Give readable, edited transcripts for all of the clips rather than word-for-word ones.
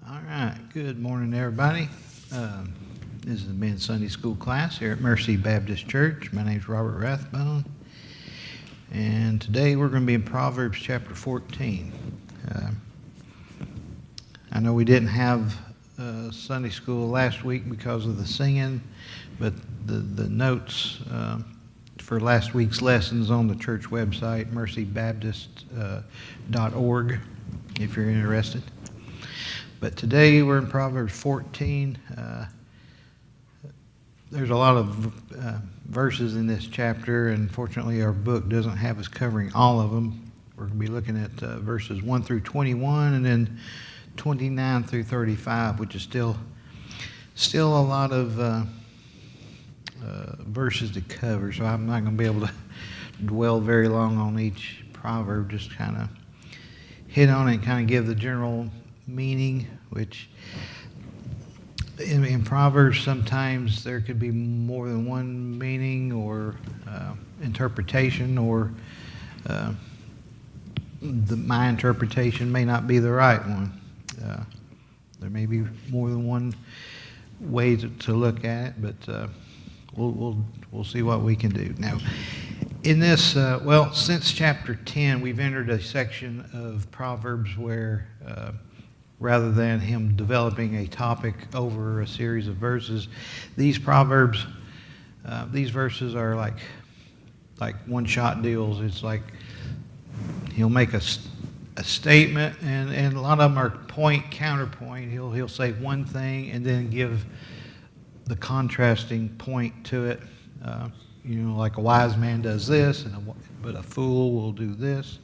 All right. Good morning, everybody. This is the men's Sunday school class here at Mercy Baptist Church. My name is Robert Rathbone, and today we're going to be in Proverbs chapter 14. I know we didn't have Sunday school last week because of the singing, but the notes for last week's lessons on the church website, mercybaptist.org, if you're interested. But today we're in Proverbs 14. There's a lot of verses in this chapter, and fortunately our book doesn't have us covering all of them. We're going to be looking at verses 1 through 21 and then 29 through 35, which is still a lot of verses to cover, so I'm not going to be able to dwell very long on each proverb, just kind of hit on it and kind of give the general meaning, which in Proverbs sometimes there could be more than one meaning or interpretation, or my interpretation may not be the right one. There may be more than one way to look at it, but we'll see what we can do. Now, in this, since chapter 10, we've entered a section of Proverbs where rather than him developing a topic over a series of verses, these verses are like one-shot deals. It's like he'll make a statement, and a lot of them are counterpoint. He'll say one thing and then give the contrasting point to it. Like a wise man does this, but a fool will do this.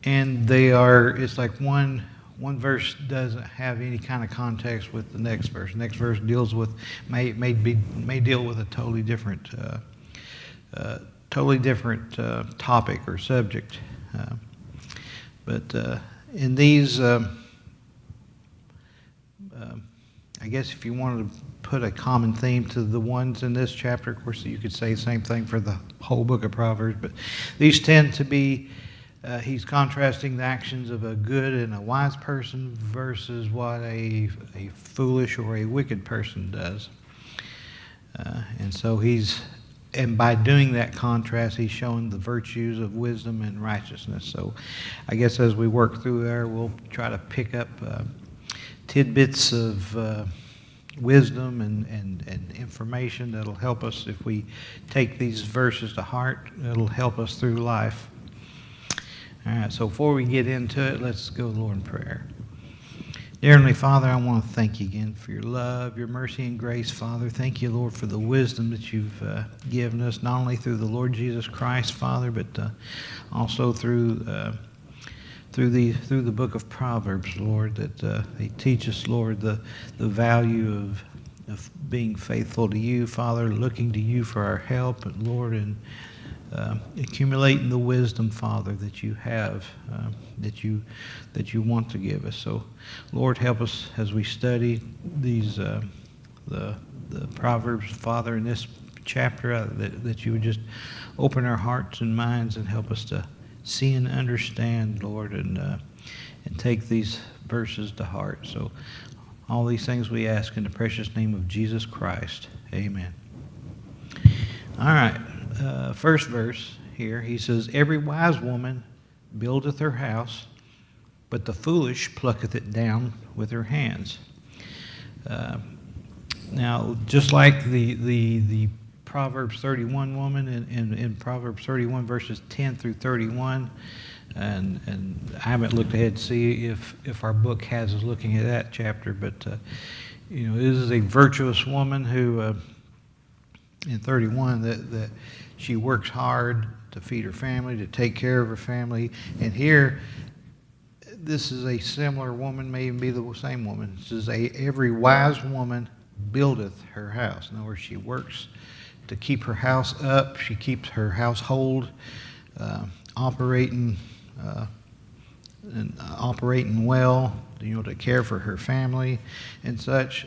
And it's like one verse doesn't have any kind of context with the next verse. The next verse may deal with a totally different topic or subject. But in these, I guess if you wanted to put a common theme to the ones in this chapter, of course you could say the same thing for the whole book of Proverbs, but these tend to be he's contrasting the actions of a good and a wise person versus what a foolish or a wicked person does. And by doing that contrast, he's showing the virtues of wisdom and righteousness. So I guess as we work through there, we'll try to pick up tidbits of wisdom and information that'll help us if we take these verses to heart. It'll help us through life. All right, so before we get into it, let's go to the Lord in prayer. Dear Heavenly Father, I want to thank you again for your love, your mercy, and grace, Father. Thank you, Lord, for the wisdom that you've given us, not only through the Lord Jesus Christ, Father, but also through the book of Proverbs, Lord, that they teach us, Lord, the value of being faithful to you, Father, looking to you for our help, and Lord, and accumulating the wisdom, Father, that you have, that you want to give us. So, Lord, help us as we study these the Proverbs, Father, in this chapter, that you would just open our hearts and minds and help us to see and understand, Lord, and take these verses to heart. So, all these things we ask in the precious name of Jesus Christ. Amen. All right. First verse here, he says, "Every wise woman buildeth her house, but the foolish plucketh it down with her hands." Now, just like the Proverbs 31 woman in Proverbs 31 verses 10 through 31, and I haven't looked ahead to see if our book has us looking at that chapter, but this is a virtuous woman who in 31 that she works hard to feed her family, to take care of her family. And here, this is a similar woman, may even be the same woman. It says, every wise woman buildeth her house. In other words, she works to keep her house up. She keeps her household operating well, to care for her family and such.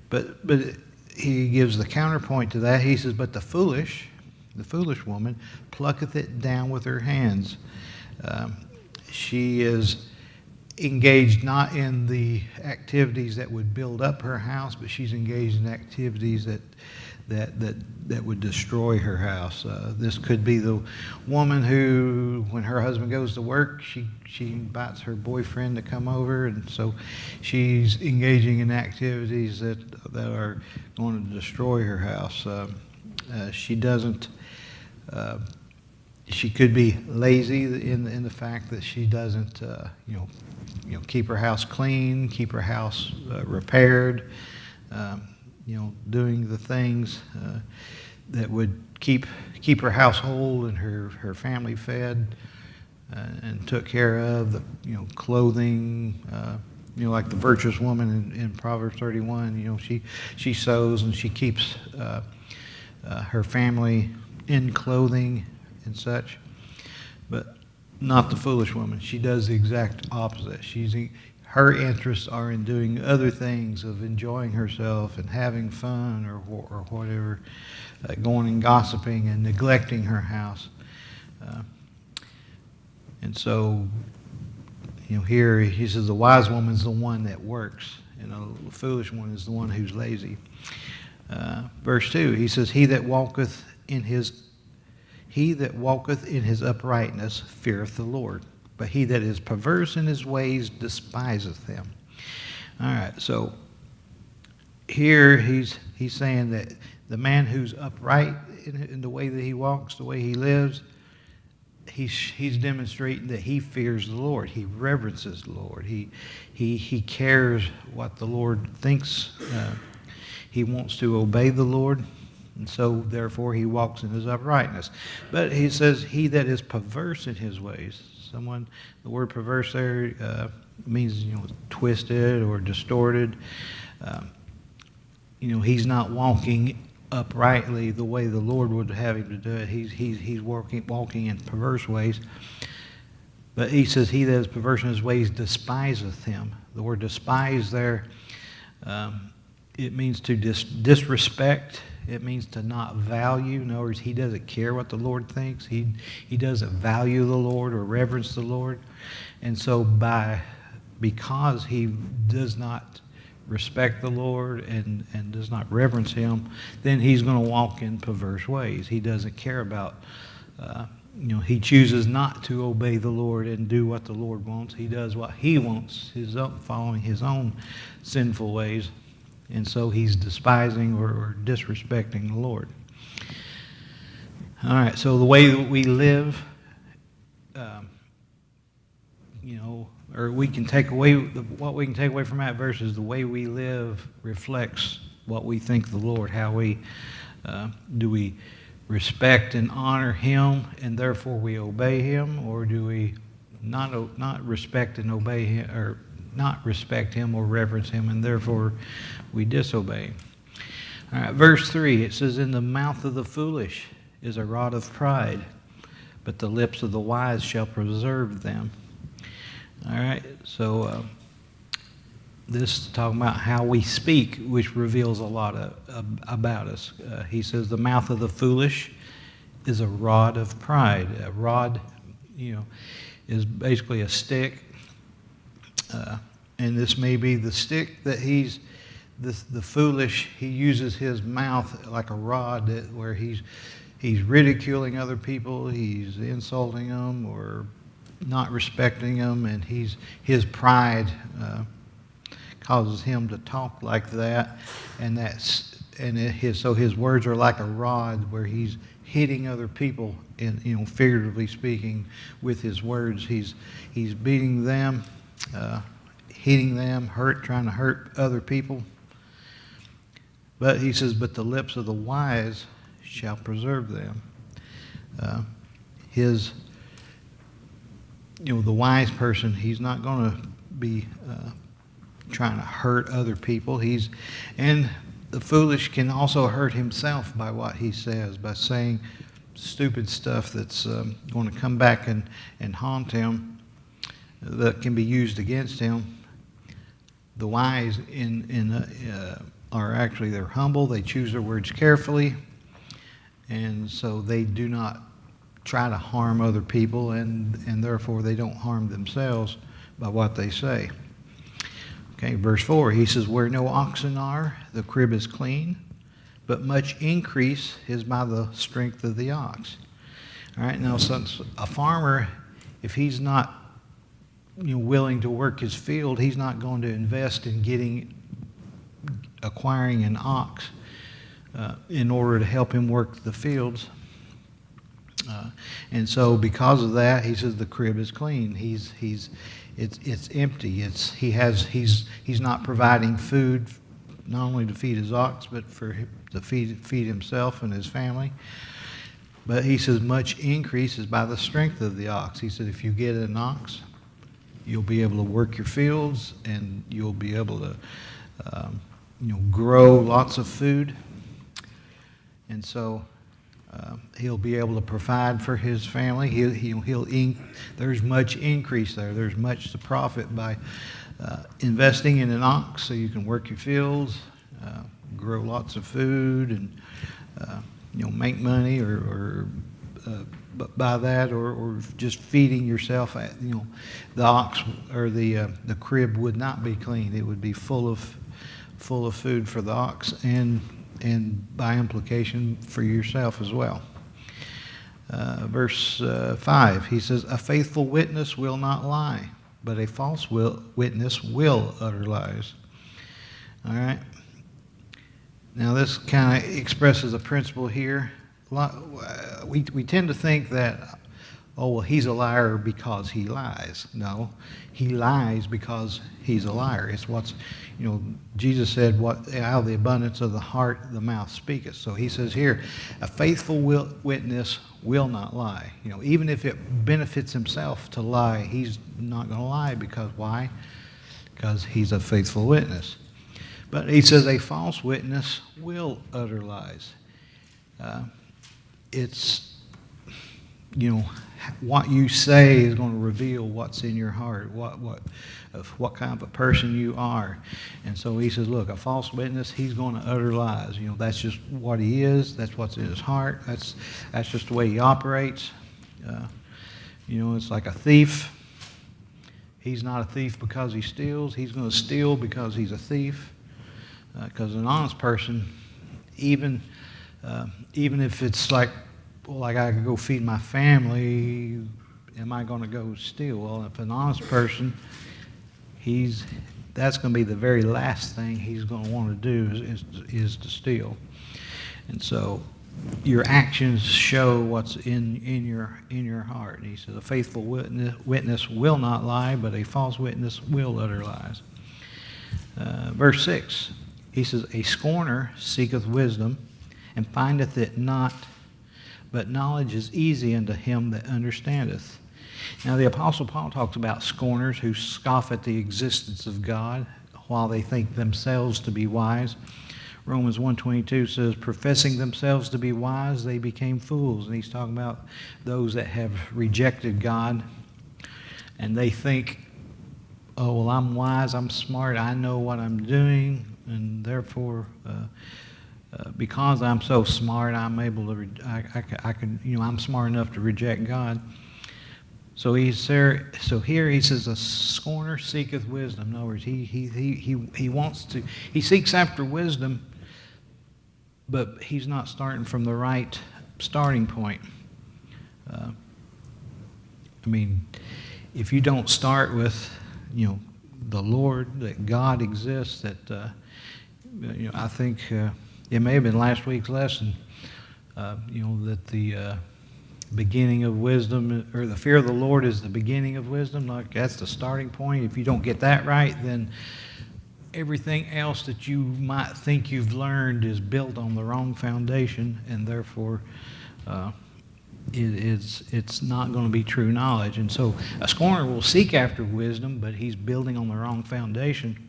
But he gives the counterpoint to that. He says, but the foolish woman plucketh it down with her hands. She is engaged not in the activities that would build up her house, but she's engaged in activities that would destroy her house. This could be the woman who, when her husband goes to work, she invites her boyfriend to come over, and so she's engaging in activities that are going to destroy her house. She doesn't. She could be lazy in the fact that she doesn't, keep her house clean, keep her house repaired. Doing the things that would keep her household and her family fed and took care of, the clothing, like the virtuous woman in Proverbs 31. She sows and she keeps her family in clothing and such, but not the foolish woman. She does the exact opposite. Her interests are in doing other things, of enjoying herself and having fun or whatever, going and gossiping and neglecting her house. And so, here he says the wise woman is the one that works, and the foolish one is the one who's lazy. Verse 2, he says, He that walketh in his uprightness feareth the Lord, but he that is perverse in his ways despiseth him. All right, so here he's saying that the man who's upright in the way that he walks, the way he lives, he's demonstrating that he fears the Lord. He reverences the Lord. He cares what the Lord thinks. He wants to obey the Lord, and so therefore he walks in his uprightness. But he says, he that is perverse in his ways. The word perverse there means twisted or distorted. He's not walking uprightly the way the Lord would have him to do it. He's walking in perverse ways. But he says, he that is perverse in his ways despiseth him. The word despise there, it means to disrespect. It means to not value. In other words, he doesn't care what the Lord thinks. He doesn't value the Lord or reverence the Lord. And so because he does not respect the Lord and does not reverence him, then he's going to walk in perverse ways. He doesn't care about, he chooses not to obey the Lord and do what the Lord wants. He does what he wants, following his own sinful ways. And so he's despising or disrespecting the Lord. All right, so the way that we live, or we can take away, what we can take away from that verse is the way we live reflects what we think of the Lord. How do we respect and honor him and therefore we obey him, or do we not respect and obey him, or not respect him or reverence him, and therefore we disobey him? All right, verse 3, it says, In the mouth of the foolish is a rod of pride, but the lips of the wise shall preserve them. All right, so this is talking about how we speak, which reveals a lot about us. He says the mouth of the foolish is a rod of pride. A rod, is basically a stick. And this may be the stick that the foolish, he uses his mouth like a rod where he's ridiculing other people, he's insulting them or not respecting them, and his pride causes him to talk like that, so his words are like a rod where he's hitting other people, and figuratively speaking, with his words. He's beating them, hitting them, trying to hurt other people. But he says, but the lips of the wise shall preserve them. The wise person, he's not going to be trying to hurt other people. And the foolish can also hurt himself by what he says, by saying stupid stuff that's going to come back and haunt him, that can be used against him. The wise are actually, they're humble. They choose their words carefully, and so they do not try to harm other people, and therefore they don't harm themselves by what they say. Okay, verse 4, he says, where no oxen are, the crib is clean, but much increase is by the strength of the ox. All right, now since a farmer, if he's not willing to work his field, he's not going to invest in acquiring an ox in order to help him work the fields. And so because of that, he says the crib is clean. It's empty. He's not providing food not only to feed his ox, but to feed himself and his family. But he says much increase is by the strength of the ox. He said if you get an ox, you'll be able to work your fields and you'll be able to grow lots of food. And so he'll be able to provide for his family. There's much increase there. There's much to profit by investing in an ox so you can work your fields, grow lots of food, and make money or by that, or just feeding yourself. The ox or the crib would not be clean. It would be full of food for the ox and by implication for yourself as well. Verse 5, he says, a faithful witness will not lie, but a false witness will utter lies. All right. Now this kind of expresses a principle here. We tend to think that, he's a liar because he lies. No, he lies because he's a liar. It's Jesus said, what out of the abundance of the heart the mouth speaketh. So he says here, a faithful witness will not lie. Even if it benefits himself to lie, he's not going to lie. Because why? Because he's a faithful witness. But he says a false witness will utter lies. It's, what you say is going to reveal what's in your heart, what kind of a person you are. And so he says, look, a false witness, he's going to utter lies. That's just what he is. That's what's in his heart. That's just the way he operates. It's like a thief. He's not a thief because he steals. He's going to steal because he's a thief. Because an honest person, even if it's like I could go feed my family, am I going to go steal? Well, if an honest person, that's going to be the very last thing he's going to want to do is to steal. And so your actions show what's in your heart. And he says, a faithful witness will not lie, but a false witness will utter lies. Verse 6, he says, a scorner seeketh wisdom, and findeth it not, but knowledge is easy unto him that understandeth. Now the Apostle Paul talks about scorners who scoff at the existence of God while they think themselves to be wise. Romans 1:22 says, professing themselves to be wise, they became fools. And he's talking about those that have rejected God, and they think, I'm wise, I'm smart, I know what I'm doing, and therefore, because I'm so smart, I'm able to, I'm smart enough to reject God. So here he says, a scorner seeketh wisdom. In other words, he seeks after wisdom, but he's not starting from the right starting point. If you don't start with, the Lord, that God exists, that, I think it may have been last week's lesson, that the beginning of wisdom, or the fear of the Lord is the beginning of wisdom. Like, that's the starting point. If you don't get that right, then everything else that you might think you've learned is built on the wrong foundation, and therefore it's not going to be true knowledge. And so a scorner will seek after wisdom, but he's building on the wrong foundation.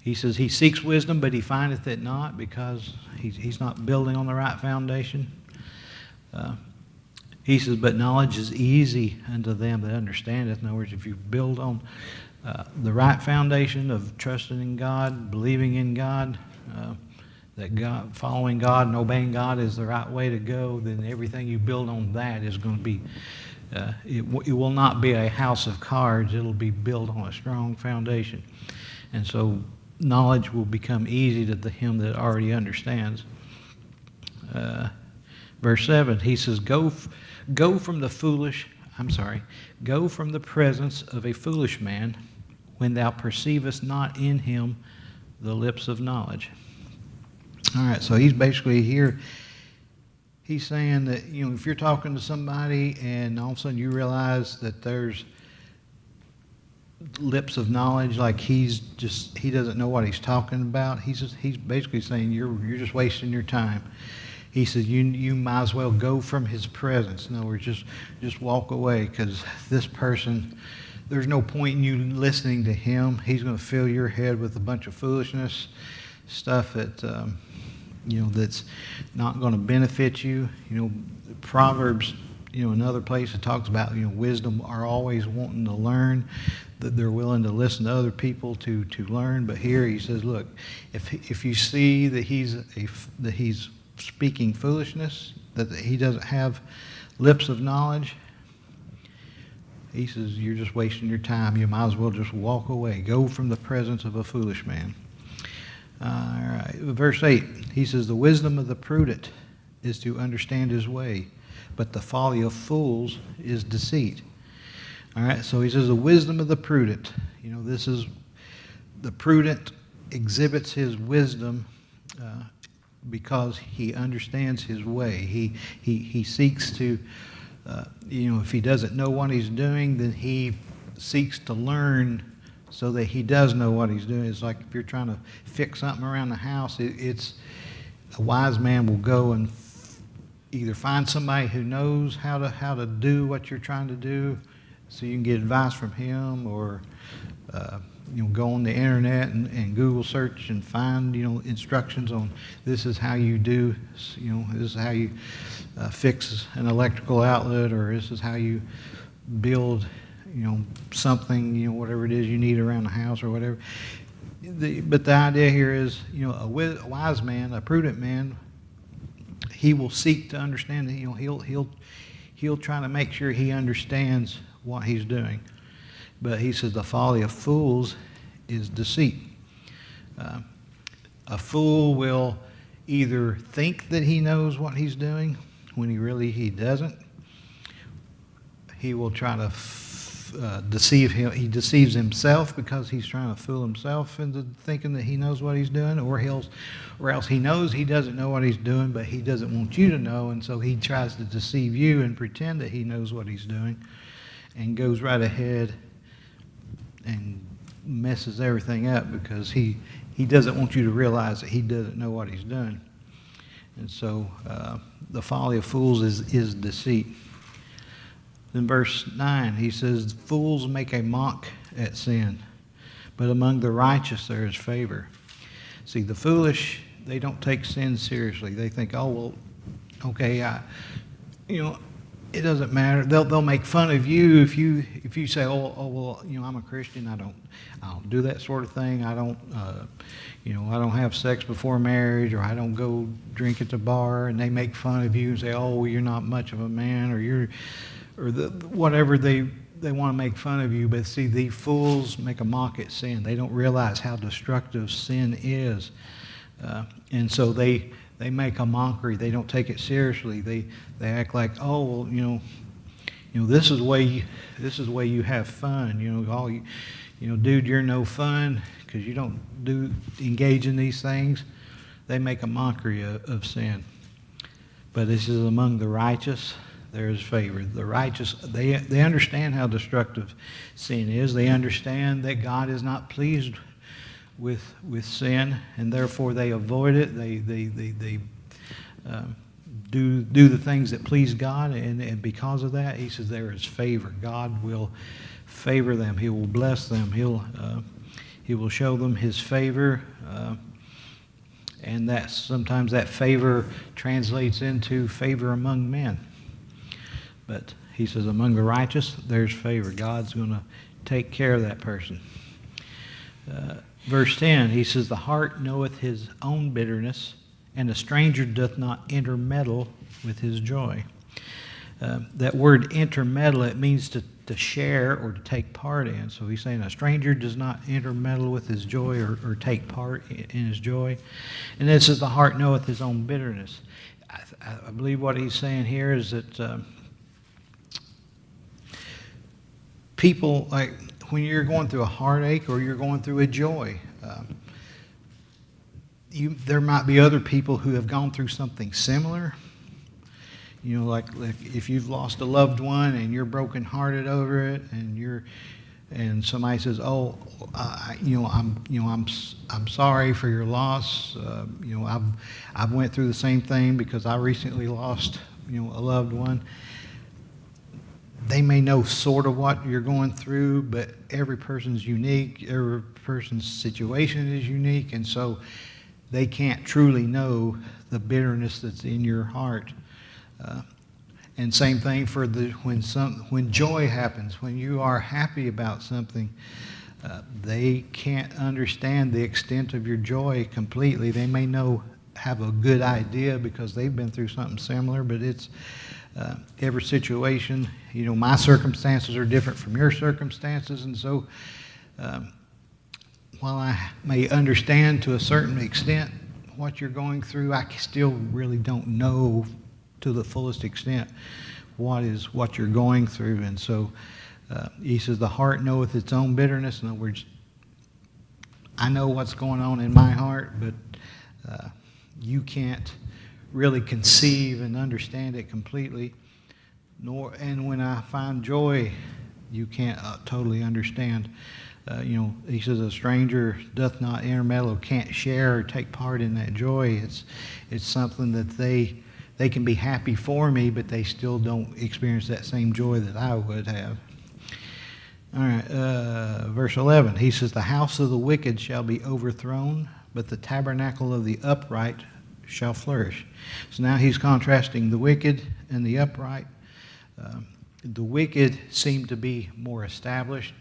He says he seeks wisdom, but he findeth it not, because he's not building on the right foundation. He says, but knowledge is easy unto them that understandeth. In other words, if you build on the right foundation of trusting in God, believing in God, that God, following God and obeying God is the right way to go, then everything you build on that is going to be It will not be a house of cards. It'll be built on a strong foundation. And so knowledge will become easy to him that already understands. Verse 7, he says, go from the presence of a foolish man when thou perceivest not in him the lips of knowledge. All right, so he's basically here. He's saying that, if you're talking to somebody and all of a sudden you realize that there's lips of knowledge, like he doesn't know what he's talking about, he's basically saying you're just wasting your time. He says you might as well go from his presence. In other words, just walk away, because this person, there's no point in you listening to him. He's going to fill your head with a bunch of foolishness, stuff that that's not going to benefit you. Proverbs, another place it talks about, wisdom are always wanting to learn, that they're willing to listen to other people to learn. But here he says, look, if you see that he's speaking foolishness, that he doesn't have lips of knowledge, he says you're just wasting your time. You might as well just walk away. Go from the presence of a foolish man. All right, verse 8, he says, the wisdom of the prudent is to understand his way, but the folly of fools is deceit. All right, so he says the wisdom of the prudent. This is, the prudent exhibits his wisdom because he understands his way. He seeks to, if he doesn't know what he's doing, then he seeks to learn so that he does know what he's doing. It's like if you're trying to fix something around the house, it's a wise man will go and either find somebody who knows how to do what you're trying to do, so you can get advice from him, or go on the internet and Google search and find instructions on this is how you do, this is how you fix an electrical outlet, or this is how you build something, whatever it is you need around the house or whatever. But the idea here is, a wise man, a prudent man, he will seek to understand that, he'll try to make sure he understands what he's doing. But he says the folly of fools is deceit. A fool will either think that he knows what he's doing when he doesn't. He will try to deceive him. He deceives himself because he's trying to fool himself into thinking that he knows what he's doing, or else he knows he doesn't know what he's doing, but he doesn't want you to know, and so he tries to deceive you and pretend that he knows what he's doing, and goes right ahead and messes everything up because he doesn't want you to realize that he doesn't know what he's doing. And so the folly of fools is deceit. In verse 9, he says, fools make a mock at sin, but among the righteous there is favor. See, the foolish, they don't take sin seriously. They think, oh, well, okay, it doesn't matter. They'll make fun of you if you say, oh well, I'm a Christian. I don't do that sort of thing. I don't have sex before marriage, or I don't go drink at the bar. And they make fun of you and say, oh, well, you're not much of a man, whatever they want to make fun of you. But see, the fools make a mock at sin. They don't realize how destructive sin is, and so they make a mockery. They don't take it seriously. They act like, oh, well, this is the way you have fun. Dude, you're no fun because you don't engage in these things. They make a mockery of sin. But this is among the righteous there is favor. The righteous, they understand how destructive sin is. They understand that God is not pleased with sin, and therefore they avoid it. They do the things that please God, and because of that, he says there is favor. God will favor them. He will bless them. He will show them his favor, and that sometimes that favor translates into favor among men. But he says among the righteous there's favor. God's going to take care of that person. Verse 10, he says, the heart knoweth his own bitterness, and a stranger doth not intermeddle with his joy. That word intermeddle, it means to share or to take part in. So he's saying a stranger does not intermeddle with his joy or take part in his joy. And this is the heart knoweth his own bitterness. I believe what he's saying here is that people, like when you're going through a heartache or you're going through a joy, there might be other people who have gone through something similar. You know, like if you've lost a loved one and you're brokenhearted over it, and somebody says, "Oh, I'm sorry for your loss. I've went through the same thing because I recently lost a loved one." They may know sort of what you're going through, but every person's unique. Every person's situation is unique, and so they can't truly know the bitterness that's in your heart. And same thing for when joy happens, when you are happy about something, they can't understand the extent of your joy completely. They may have a good idea because they've been through something similar, but it's every situation. My circumstances are different from your circumstances, and so while I may understand to a certain extent what you're going through, I still really don't know to the fullest extent what you're going through. And so he says the heart knoweth its own bitterness. In other words, I know what's going on in my heart, but you can't really conceive and understand it completely. And when I find joy, you can't totally understand. He says a stranger doth not intermeddle, can't share or take part in that joy. It's something that they can be happy for me, but they still don't experience that same joy that I would have. All right, verse 11, he says, the house of the wicked shall be overthrown, but the tabernacle of the upright shall flourish. So now he's contrasting the wicked and the upright. The wicked seem to be more established,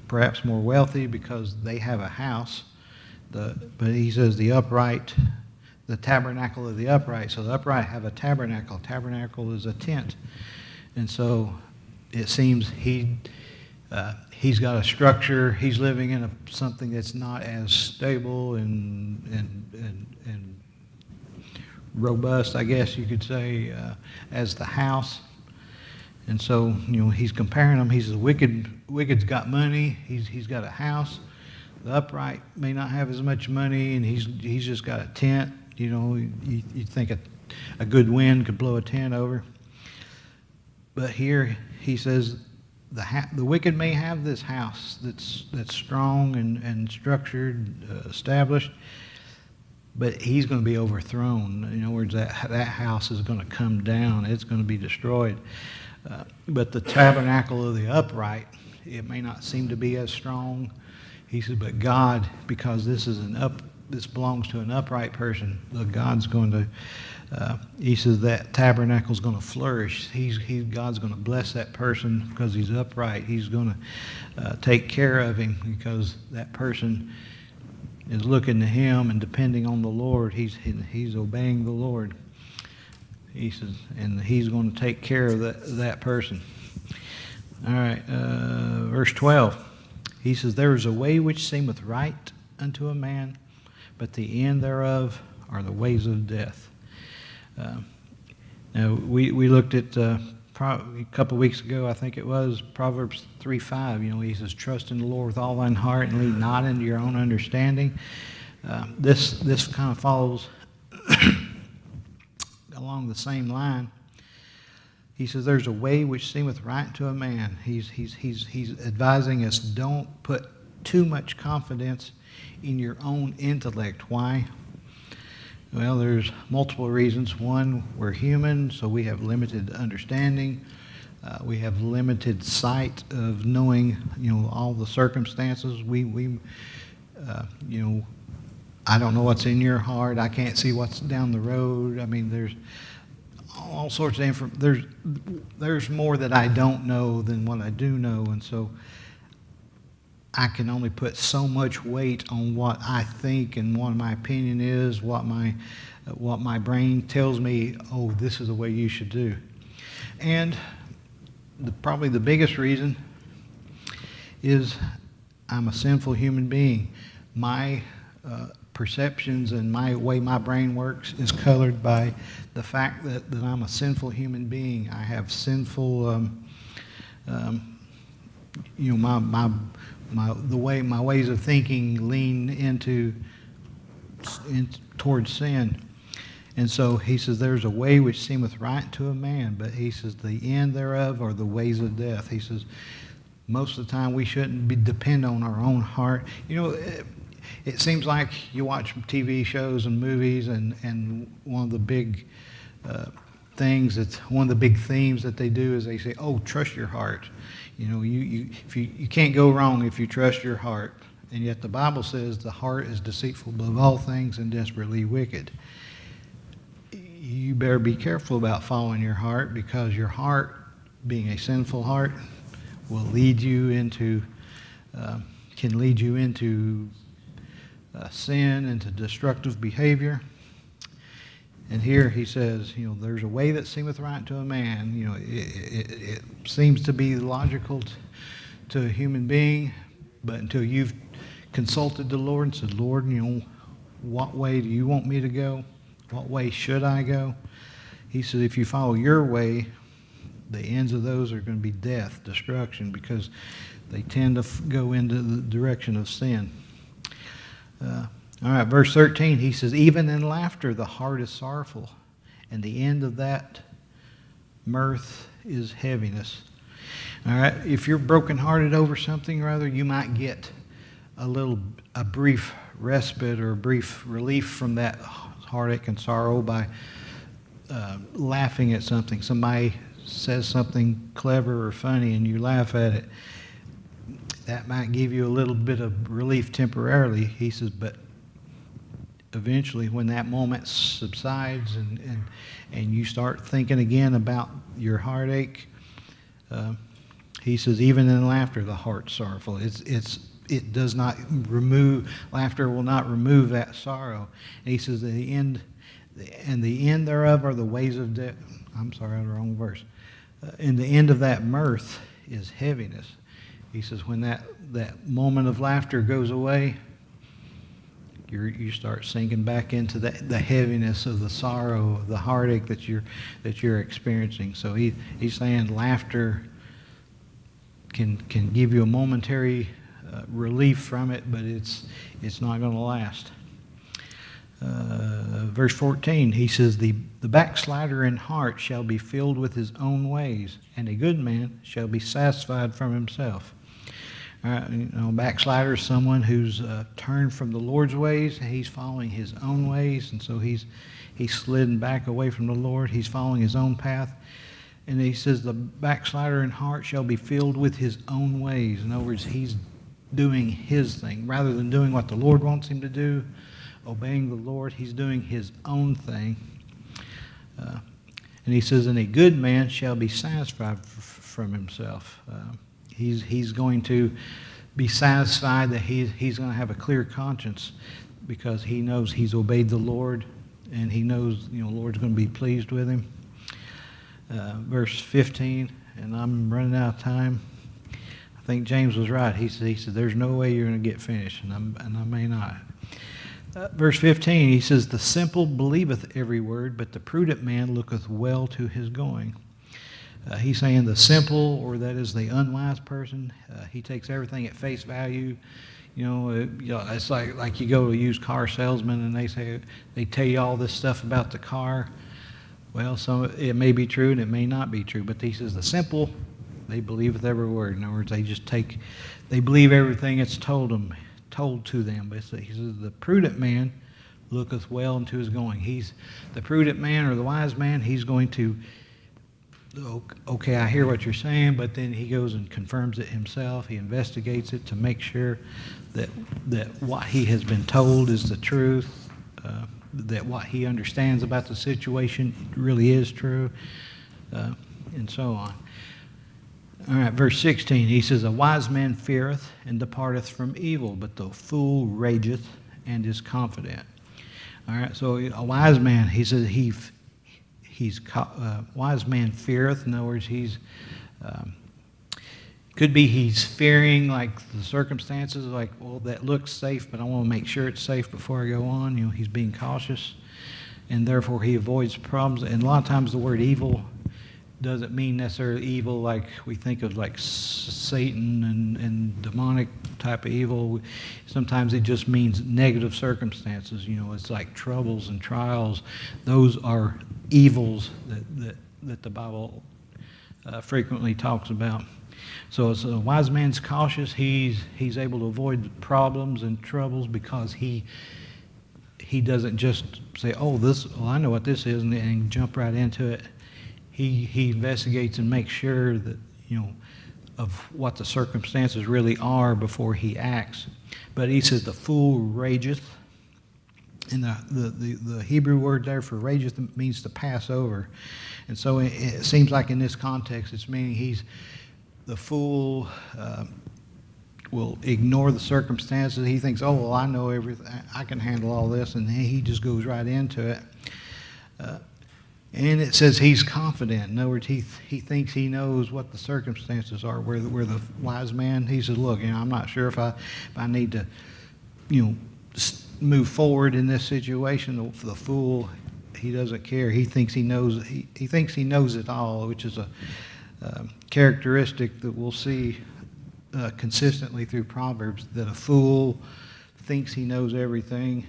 perhaps more wealthy because they have a house. But he says the upright, the tabernacle of the upright. So the upright have a tabernacle. Tabernacle is a tent. And so it seems he's got a structure. He's living in something that's not as stable and robust, I guess you could say, as the house. And so, he's comparing them. He's the wicked's got money. He's got a house. The upright may not have as much money, and he's just got a tent. You'd think a good wind could blow a tent over. But here he says the wicked may have this house that's strong and structured, established, but he's going to be overthrown. In other words, that house is going to come down. It's going to be destroyed. But the tabernacle of the upright, it may not seem to be as strong. He said, but God, because this belongs to an upright person, God's going to, he says that tabernacle is going to flourish. God's going to bless that person because he's upright. He's going to take care of him because that person is looking to him and depending on the Lord. He's obeying the Lord. He says, and he's going to take care of that person. All right, verse 12. He says, there is a way which seemeth right unto a man, but the end thereof are the ways of death. Now, we looked at a couple of weeks ago, I think it was, Proverbs 3:5. He says, trust in the Lord with all thine heart and lean not into your own understanding. This kind of follows along the same line. He says, there's a way which seemeth right to a man. He's advising us, don't put too much confidence in your own intellect. Why? Well, there's multiple reasons. One, we're human, so we have limited understanding. We have limited sight of knowing, all the circumstances. I don't know what's in your heart. I can't see what's down the road. I mean, there's all sorts of information. There's more that I don't know than what I do know, and so I can only put so much weight on what I think and what my opinion is, what my brain tells me, oh, this is the way you should do. And probably the biggest reason is I'm a sinful human being. My perceptions and my way my brain works is colored by the fact that I'm a sinful human being. I have sinful, my ways of thinking lean towards sin. And so he says, there's a way which seemeth right to a man, but he says, the end thereof are the ways of death. He says, most of the time we shouldn't depend on our own heart. It seems like you watch TV shows and movies, and one of the big one of the big themes that they do is they say, oh, trust your heart. You can't go wrong if you trust your heart. And yet the Bible says the heart is deceitful above all things and desperately wicked. You better be careful about following your heart, because your heart, being a sinful heart, will lead you into, sin, into destructive behavior. And here he says, there's a way that seemeth right to a man. It seems to be logical to a human being, but until you've consulted the Lord and said, Lord, what way do you want me to go? What way should I go? He said, if you follow your way, the ends of those are going to be death, destruction, because they tend to go into the direction of sin. All right, verse 13, he says, even in laughter the heart is sorrowful, and the end of that mirth is heaviness. All right, if you're brokenhearted over something or other, you might get a brief respite or a brief relief from that heartache and sorrow by laughing at something. Somebody says something clever or funny and you laugh at it. That might give you a little bit of relief temporarily. He says, but eventually when that moment subsides and you start thinking again about your heartache, he says, even in laughter the heart's sorrowful. It does not remove, laughter will not remove that sorrow. And he says, the end thereof are the ways of death. I'm sorry, the wrong verse. And the end of that mirth is heaviness. He says, when that moment of laughter goes away, you start sinking back into the heaviness of the sorrow, of the heartache that you're experiencing. So he's saying laughter can give you a momentary relief from it, but it's not going to last. Verse 14, he says, the backslider in heart shall be filled with his own ways, and a good man shall be satisfied from himself. All right, backslider is someone who's turned from the Lord's ways. He's following his own ways, and so he's slidden back away from the Lord. He's following his own path. And he says, the backslider in heart shall be filled with his own ways. In other words, he's doing his thing. Rather than doing what the Lord wants him to do, obeying the Lord, he's doing his own thing. And he says, and a good man shall be satisfied from himself. He's going to be satisfied that he's going to have a clear conscience because he knows he's obeyed the Lord, and he knows the Lord's going to be pleased with him. Verse 15, and I'm running out of time. I think James was right. He said, there's no way you're going to get finished, and I may not. Verse 15, he says, the simple believeth every word, but the prudent man looketh well to his going. He's saying the simple, or that is the unwise person, he takes everything at face value. It's like you go to a used car salesman and they tell you all this stuff about the car. Well, it may be true and it may not be true, but he says the simple, they believe with every word. In other words, they believe everything it's told to them. But he says the prudent man looketh well into his going. The prudent man or the wise man, he's going to, okay, I hear what you're saying, but then he goes and confirms it himself. He investigates it to make sure that what he has been told is the truth, that what he understands about the situation really is true, and so on. All right, verse 16, he says, a wise man feareth and departeth from evil, but the fool rageth and is confident. All right, so a wise man, he says, he wise man feareth. In other words, could be he's fearing like the circumstances, like, well, that looks safe, but I want to make sure it's safe before I go on. He's being cautious, and therefore he avoids problems. And a lot of times the word evil doesn't mean necessarily evil like we think of like Satan and demonic type of evil. Sometimes it just means negative circumstances. It's like troubles and trials. Those are evils that the Bible frequently talks about. So as a wise man's cautious, he's able to avoid problems and troubles because he doesn't just say, I know what this is, and jump right into it. He investigates and makes sure that, of what the circumstances really are before he acts. But he says the fool rageth. And the Hebrew word there for rageth means to pass over. And so it seems like in this context it's meaning the fool will ignore the circumstances. He thinks, I know everything. I can handle all this. And he just goes right into it. And it says he's confident. In other words, he thinks he knows what the circumstances are. Where the wise man, he says, look, I'm not sure if I need to, move forward in this situation. The fool, he doesn't care. He thinks he knows. He thinks he knows it all, which is a characteristic that we'll see consistently through Proverbs. That a fool thinks he knows everything.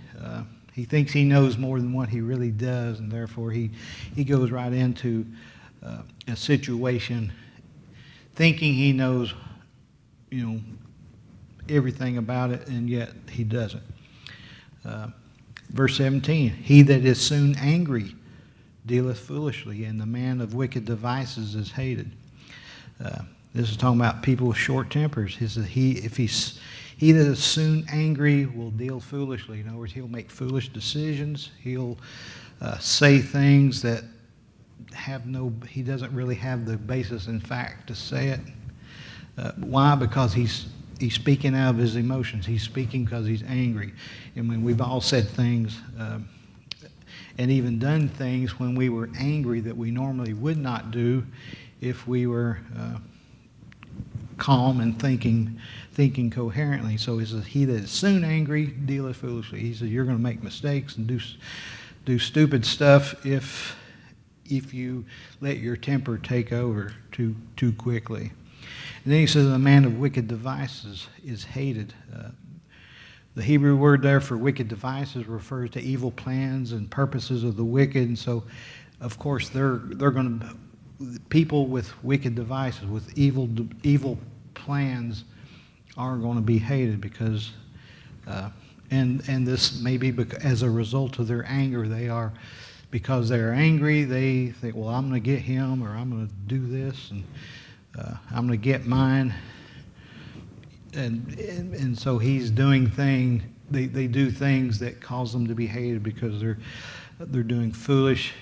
He thinks he knows more than what he really does, and therefore he goes right into a situation thinking he knows, everything about it, and yet he doesn't. Verse 17, he that is soon angry dealeth foolishly, and the man of wicked devices is hated. This is talking about people with short tempers. He that is soon angry will deal foolishly. In other words, he'll make foolish decisions. He'll say things that he doesn't really have the basis in fact to say it. Why? Because he's speaking out of his emotions. He's speaking because he's angry. I mean, we've all said things and even done things when we were angry that we normally would not do if we were calm and thinking coherently. So he says, he that is soon angry dealeth foolishly. He says, you're going to make mistakes and do stupid stuff if you let your temper take over too quickly. And then he says, the man of wicked devices is hated. The Hebrew word there for wicked devices refers to evil plans and purposes of the wicked. And so, of course, they're going to, people with wicked devices, with evil plans, are going to be hated because, and this may be as a result of their anger. Because they're angry, they think, well, I'm going to get him, or I'm going to do this, and I'm going to get mine. And so he's doing things. They do things that cause them to be hated because they're doing foolish,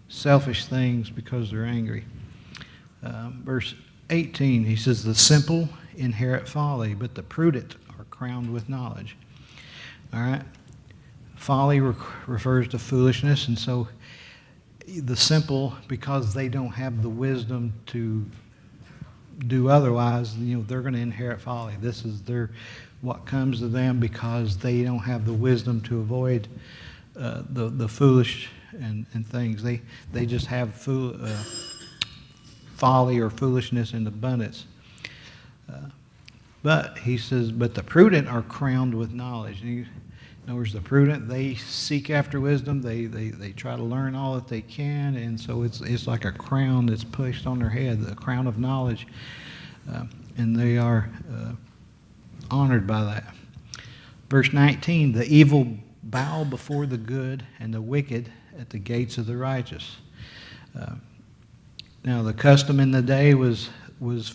selfish things because they're angry. Verse 18, he says, the simple inherit folly, but the prudent are crowned with knowledge. All right? Folly refers to foolishness, and so the simple, because they don't have the wisdom to do otherwise, they're going to inherit folly. This is what comes to them because they don't have the wisdom to avoid the foolish and things. They just have folly or foolishness in abundance. But he says, but the prudent are crowned with knowledge. In other words, the prudent, they seek after wisdom. They try to learn all that they can, and so it's like a crown that's pushed on their head, the crown of knowledge, and they are honored by that. Verse 19, the evil bow before the good, and the wicked at the gates of the righteous. Now, the custom in the day was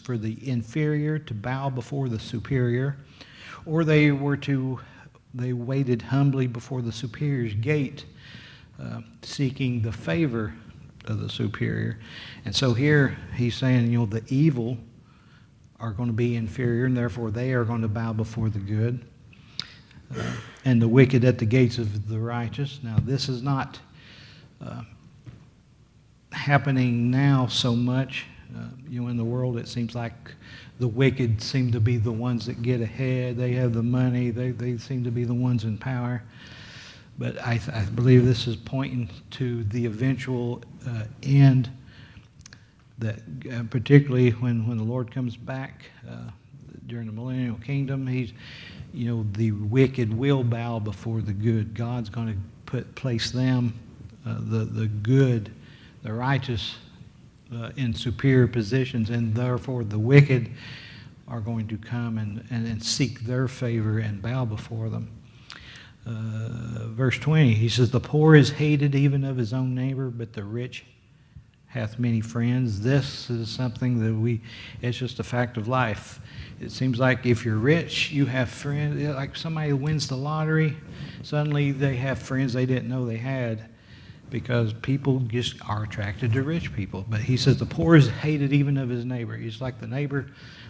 for the inferior to bow before the superior, or they waited humbly before the superior's gate, seeking the favor of the superior. And so here he's saying, the evil are going to be inferior, and therefore they are going to bow before the good, and the wicked at the gates of the righteous. Now, this is not happening now so much. In the world, it seems like the wicked seem to be the ones that get ahead. They have the money. They seem to be the ones in power. But I believe this is pointing to the eventual end, that particularly when the Lord comes back during the millennial kingdom, the wicked will bow before the good. God's going to place them, the good, the righteous, in superior positions, and therefore the wicked are going to come and seek their favor and bow before them. Verse 20, he says, the poor is hated even of his own neighbor, but the rich hath many friends. This is something that it's just a fact of life. It seems like if you're rich, you have friends. Like somebody who wins the lottery, suddenly they have friends they didn't know they had, because people just are attracted to rich people. But he says the poor is hated even of his neighbor. He's like the neighbor,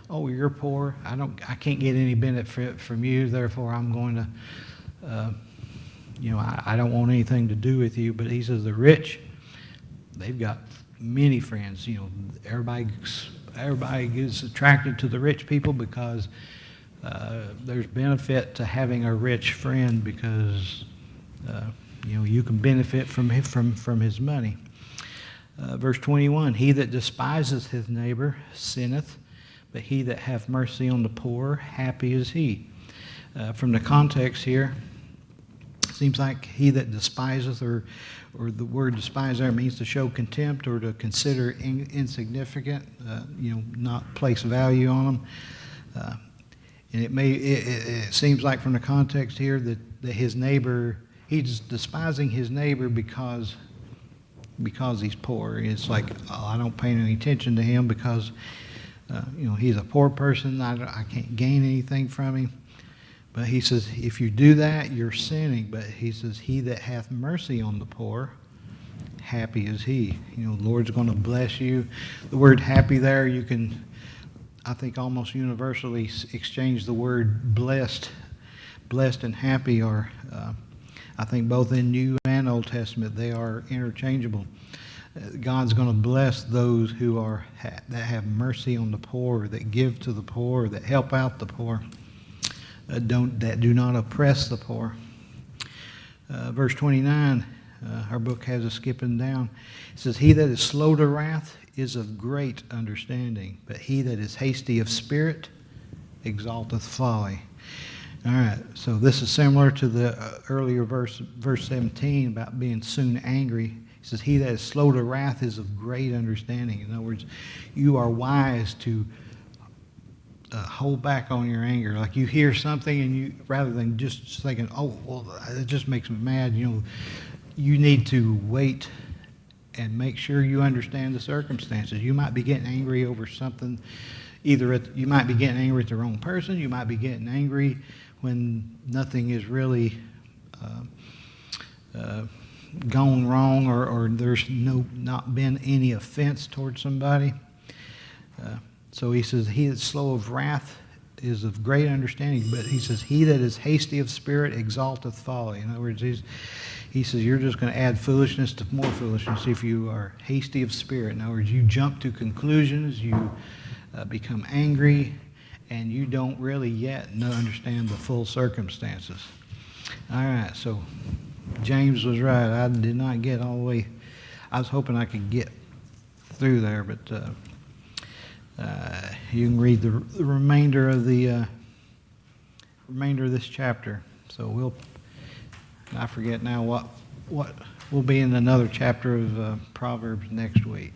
oh, you're poor. I can't get any benefit from you, therefore I'm going to, I don't want anything to do with you. But he says the rich, they've got many friends. Everybody gets attracted to the rich people because there's benefit to having a rich friend, because you can benefit from his money. Verse 21, he that despiseth his neighbor sinneth, but he that hath mercy on the poor, happy is he. From the context here, it seems like he that despiseth, or the word despise there means to show contempt or to consider insignificant, not place value on them. And it seems like from the context here that his neighbor, he's despising his neighbor because he's poor. It's like, I don't pay any attention to him because he's a poor person. I can't gain anything from him. But he says, if you do that, you're sinning. But he says, he that hath mercy on the poor, happy is he. The Lord's going to bless you. The word happy there, you can, I think, almost universally exchange the word blessed. Blessed and happy are, I think, both in New and Old Testament, they are interchangeable. God's going to bless those that have mercy on the poor, that give to the poor, that help out the poor, that do not oppress the poor. Verse 29, our book has us skipping down. It says, he that is slow to wrath is of great understanding, but he that is hasty of spirit exalteth folly. All right, so this is similar to the earlier verse 17 about being soon angry. He says, he that is slow to wrath is of great understanding. In other words, you are wise to hold back on your anger. Like you hear something and you, rather than just thinking, oh, well, it just makes me mad, you need to wait and make sure you understand the circumstances. You might be getting angry over something. You might be getting angry at the wrong person. You might be getting angry when nothing is really gone wrong, or there's not been any offense towards somebody. So he says, he that's slow of wrath is of great understanding. But he says, he that is hasty of spirit exalteth folly. In other words, he says, you're just going to add foolishness to more foolishness if you are hasty of spirit. In other words, you jump to conclusions, you become angry, and you don't really yet understand the full circumstances. All right, so James was right. I did not get all the way. I was hoping I could get through there, but you can read the remainder of this chapter. So I forget now what will be in another chapter of Proverbs next week.